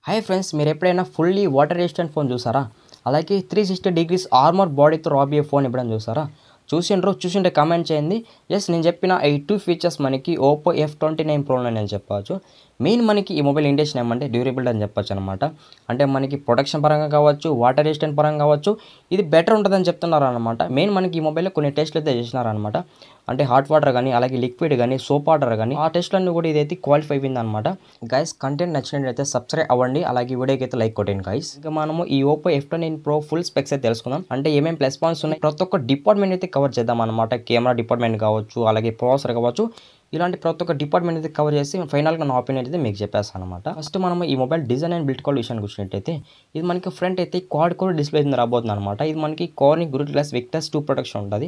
Hi friends, మీరు ఎప్పుడైనా fully water resistant phone చూసారా? అలాగే 360 డిగ్రీస్ ఆర్మర్ బాడీతో రాబోయే ఫోన్ ఎప్పుడైనా చూసారా? చూసింటే కామెంట్ చేయండి. ఎస్, నేను చెప్పిన ఈ 2 ఫీచర్స్ మనకి ఓప్పో F29 ప్రోలో నేను చెప్పవచ్చు. మెయిన్ మనకి ఈ మొబైల్ ఇండికేషన్ ఏమంటే డ్యూరబిలిటీ అని చెప్పొచ్చు అనమాట. అంటే మనకి ప్రొటెక్షన్ పరంగా కావచ్చు, వాటర్ రెసిస్టెంట్ పరంగా కావచ్చు, ఇది బెటర్ ఉంటుందని చెప్తున్నారు అనమాట. మెయిన్ మనకి ఈ మొబైల్లో కొన్ని టెస్ట్లు అయితే చేసినారనమాట. అంటే హాట్ వాటర్ కానీ, అలాగే లిక్విడ్ కానీ, సోప్ వాటర్ కానీ, ఆ టెస్ట్లన్నీ కూడా ఇదైతే క్వాలిఫై అయింది అనమాట. గైస్, కంటెంట్ నచ్చినట్లయితే సబ్స్క్రైబ్ అవ్వండి, అలాగే వీడియోకి అయితే లైక్ కొట్టండి గైస్. ఇంకా మనము ఈ Oppo F29 pro full specs అయితే తెలుసుకుందాం. అంటే ఏమేమి ప్లస్ పాయింట్స్ ఉన్నాయి, ప్రతి ఒక్క డిపార్ట్మెంట్ అయితే కవర్ చేద్దాం అనమాట. కెమెరా డిపార్ట్మెంట్ కావచ్చు, అలాగే ప్రాసెసర్ కావచ్చు, ఇలాంటి ప్రతి ఒక్క డిపార్ట్మెంట్ అయితే కవర్ చేసి ఫైనల్గా నా ఒపీనియన్ అయితే మీకు చెప్పేస్తాను అనమాట. ఫస్ట్ మనం ఈ mobile design and build quality విషయానికి వచ్చినట్టయితే, ఇది మనకి ఫ్రంట్ అయితే క్వాడ్ కోర్ డిస్ప్లే రాబోతుంది అనమాట. ఇది మనకి కార్నింగ్ గ్రూట్ గ్లాస్ విక్టర్స్ 2 ప్రొటెక్షన్ ఉంటుంది.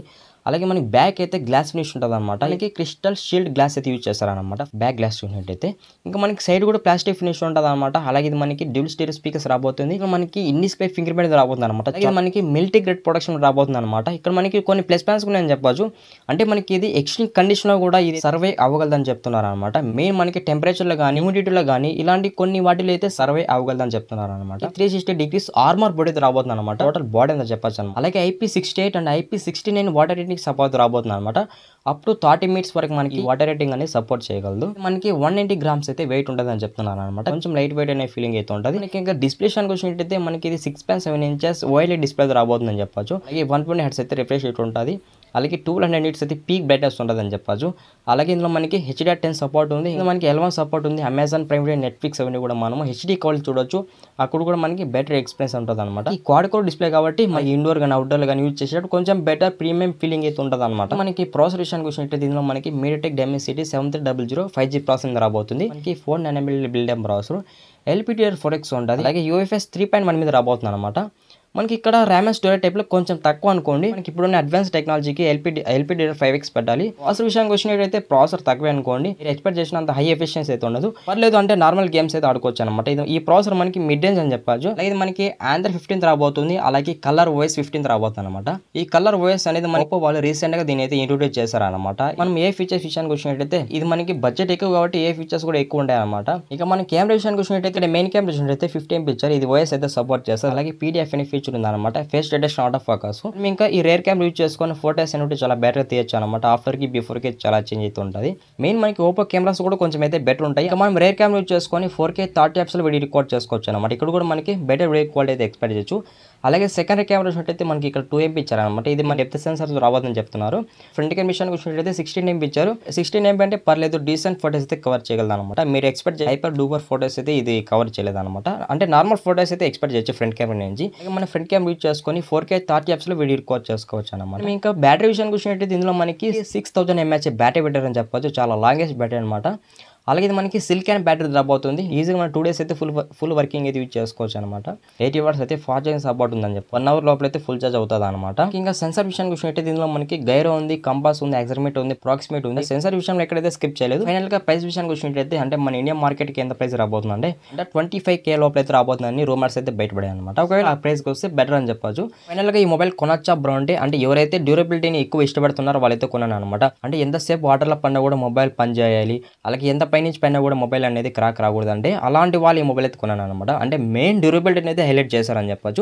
అలాగే మనకి బ్యాక్ అయితే గ్లాస్ ఫినిష్ ఉంటుంది అనమాట. మనకి క్రిస్టల్ షీల్డ్ గ్లాస్ అయితే యూజ్ చేస్తారనమాట బ్యాక్ గ్లాస్ చూసినట్టయితే. ఇంకా మనకి సైడ్ కూడా ప్లాస్టిక్ ఫినిష్ ఉంటుంది అనమాట. అలాగే ఇది మనకి డ్యూల్ స్టీరియో స్పీకర్స్ రాబోతుంది. ఇంకా మనకి ఇన్ డిస్ప్లే ఫింగర్ ప్రింట్ రాబోతుంది అనమాట. అలాగే మనకి మిల్టీ గ్రేడ్ ప్రొడక్షన్ రాబోతుంది అనమాట. ఇక్కడ మనకి కొన్ని ప్లస్ పాయింట్స్ కూడా నేను చెప్పచ్చు. అంటే మనకి ఇది ఎక్స్ట్రీమ్ కండిషన్ లో కూడా ఇది సర్వే అవ్వగలదని చెప్తున్నారు అనమాట. మెయిన్ మనకి టెంపరేచర్ లో కానీ, హ్యూమిడిటీలో కానీ, ఇలాంటి కొన్ని వాటిలో అయితే సర్వే అవ్వగలదని చెప్తున్నారు అనమాట. 360 డిగ్రీస్ ఆర్మర్ బాడీ రాబోతుంది అనమాట. టోటల్ బాడీ అని చెప్పచ్చు అనమాట. అలాగే IP68 and IP69 water rating support రాబోతుంది అనమాట. అప్ టు 30 మినిట్స్ వరకు మనకి వాటర్ రేటింగ్ అనేది సపోర్ట్ చేయగలదు. మనకి 190 గ్రామ్స్ అయితే వెయిట్ ఉంటుంది అని చెప్తున్నారు అనమాట. కొంచెం లైట్ వెయిట్ అనే ఫీలింగ్ అయితే ఉంటుంది. మనకి ఇంకా డిస్ప్లే వచ్చినట్టయితే మనకి ఇది 6.7 ఇంచెస్ OLED డిస్ప్లే రాబోతుందని చెప్పొచ్చు. అలాగే 120 హెర్ట్జ్ అయితే రిఫ్రెష్ రేట్ ఉంటుంది. అలాగే 200 నిట్స్ అయితే పీక్ బ్రైట్నెస్ ఉంటుంది అని చెప్పచ్చు. అలాగే ఇందులో మనకి HDR10 సపోర్ట్ ఉంది. ఇంకా మనకి L1 సపోర్ట్ ఉంది. అమెజాన్ ప్రైమ్ వీడియో, నెట్ఫ్లిక్స్ అవన్నీ కూడా మనము HD క్వాలిటీ చూడొచ్చు. అక్కడ కూడా మనకి బెటర్ ఎక్స్పీరియన్స్ ఉంటుంది అనమాట. ఈ క్వాడ్ కోర్ డిస్ప్లే కాబట్టి మన ఇండోర్ కానీ, అవుట్డోర్ కానీ యూజ్ చేసేటప్పుడు కొంచెం బెటర్ ప్రీమియం ఫీలింగ్ అయితే ఉంటుంది అనమాట. మనకి ప్రాసెసర్ విషయానికి వచ్చినట్టు ఇందులో మనకి MediaTek Dimensity 7300 5G ప్రాసెసర్ రాబోతుంది. మనకి 4 nanometer బిల్డ్ ప్రాసెసర్, LPDDR4X ఉంటుంది. అలాగే UFS 3.1 మీద రాబోతుంది అనమాట. మనకి ఇక్కడ ర్యామ్ అండ్ స్టోరేజ్ టైప్లో కొంచెం తక్కువ అనుకోండి. మనకి ఇప్పుడున్న అడ్వాన్స్ టెక్నాలజీకి LPDDR5X పెట్టాలి. ప్రాసెసర్ విషయానికి వచ్చినట్టయితే ప్రాసెసర్ తక్కువే అనుకోండి. మీరు ఎక్స్పెక్ట్ చేసినంత హై ఎఫిషియన్సీ అయితే ఉండదు. పర్లేదు, అంటే నార్మల్ గేమ్స్ అయితే ఆడుకోవచ్చు అనమాట. ఈ ప్రాసెసర్ మనకి మిడ్ రేంజ్ అని చెప్పచ్చు. అలాగే మనకి Android 15 రాబోతుంది. అలాగే కలర్ OS 15 రాబోతుంది అనమాట. ఈ కలర్ OS అనేది మనకు వాళ్ళు రీసెంట్ గా దీని అయితే ఇంట్రొడ్యూస్ చేశారనమాట. మనం ఏ ఫీచర్స్ విషయానికి వచ్చినట్టయితే ఇది మనకి బడ్జెట్ ఎక్కువ కాబట్టి ఏ ఫీచర్స్ కూడా ఎక్కువ ఉంటాయి అనమాట. ఇక మన కెమెరా విషయానికి వచ్చినట్టయితే మెయిన్ కెమెరా చూసినట్టయితే 15 పిక్చర్, ఇది OS అయితే సపోర్ట్ చేస్తారు. అలాగే PDF అనే ఫీచర్ ఉంది అనమాట. Face detection out of focus. ఇంకా ఈ రేర్ కెమెరా యూజ్ చేసుకొని ఫోటోస్ అనేవి చాలా బెటర్ తీయచ్చు అనమాట. ఆఫ్టర్ కి బిఫోర్ కి చాలా చేంజ్ అయితే ఉంటుంది. మెయిన్ మనకి ఓపో కెమెరాస్ కూడా కొంచెం అయితే బెటర్ ఉంటాయి. ఇక మనం రేర్ కెమెరా యూజ్ చేసుకొని 4K 30 fps లో వీడియో రికార్డ్ చేసుకోవచ్చు అనమాట. ఇక్కడ కూడా మనకి బెటర్ వీడియో క్వాలిటీ అయితే ఎక్స్పెక్ట్ చేయొచ్చు. అలాగే సెకండరీ కెమెరా చూసినట్టయితే మనకి ఇక్కడ 2 MP ఇచ్చారనమాట. ఇది మన డెప్త్ సెన్సార్ రావద్దని చెప్తున్నారు. ఫ్రంట్ కెమెరా విషయానికి వచ్చినట్టయితే 16 MP ఇచ్చారు. 16 MP అంటే పర్లేదు, డీసెంట్ ఫోటోస్ అయితే కవర్ చేయగలదు అనమాట. మీరు ఎక్స్పెక్ట్ హైపర్ డూపర్ ఫోటోస్ అయితే ఇది కవర్ చేయలేదు అనమాట. అంటే నార్మల్ ఫోటోస్ అయితే ఎక్స్పెక్ట్ చేయొచ్చు ఫ్రంట్ కెమెరా నుంచి. మన ఫ్రంట్ కెమెరా యూజ్ చేసుకొని 4K 30 fps లో వీడియో రికార్డ్ చేసుకోవచ్చు అనమాట. ఇంకా బ్యాటరీ విషయానికి వచ్చినట్టయితే ఇందులో మనకి 6000 mAh బ్యాటరీ బెటర్ అని చెప్పొచ్చు. చాలా లాంగెస్ట్ బ్యాటరీ అనమాట. అలాగే ఇది మనకి సిలికాన్ బ్యాటరీ రాబోతుంది. ఈజీగా మన 2 days అయితే ఫుల్ వర్కింగ్ అయితే యూజ్ చేసుకోవచ్చు అనమాట. 80 watts అయితే ఫాస్ట్ ఛార్జింగ్ సపోర్ట్ ఉందని చెప్పి 1 hour లోపల అయితే ఫుల్ ఛార్జ్ అవుతుంది అనమాట. ఇంకా సెన్సార్ విషయానికి వచ్చినట్టయితే ఇందులో మనకి గైరో ఉంది, కంపాస్ ఉంది, యాక్సిలరోమీటర్ ఉంది, ప్రాక్సిమేట్ ఉంది. సెన్సార్ విషయంలో ఎక్కడైతే స్కిప్ చేయలేదు. ఫైనల్ గా ప్రైస్ విషయానికి వచ్చినట్టయితే అంటే మన ఇండియన్ మార్కెట్ కి ఎంత ప్రైస్ రాబోతుంది అంటే 25K లోపల అయితే రాబోతుందని రూమర్స్ అయితే బయటపడాయి అనమాట. ఒకవేళ ఆ ప్రైస్ కి వస్తే బెటర్ అని చెప్పొచ్చు. ఫైనల్ గా ఈ మొబైల్ కొనొచ్చా బ్రో అంటే ఎవరైతే డ్యూరబిలిటీని ఎక్కువ ఇష్టపడుతున్నారో వాళ్ళైతే కొన్నాను అనమాట. అంటే ఎంతసేపు వాటర్ లో పడినా కూడా మొబైల్ పని చేయాలి, అలాగే ఎంత పైనుంచి పైన కూడా మొబైల్ అనేది క్రాక్ రాకూడదు, అంటే అలాంటి వాళ్ళు ఈ మొబైల్ అయితే కొన్నాను అనమాట. అంటే మెయిన్ డ్యూరబిలిటీ అయితే హైలైట్ చేశారని చెప్పొచ్చు.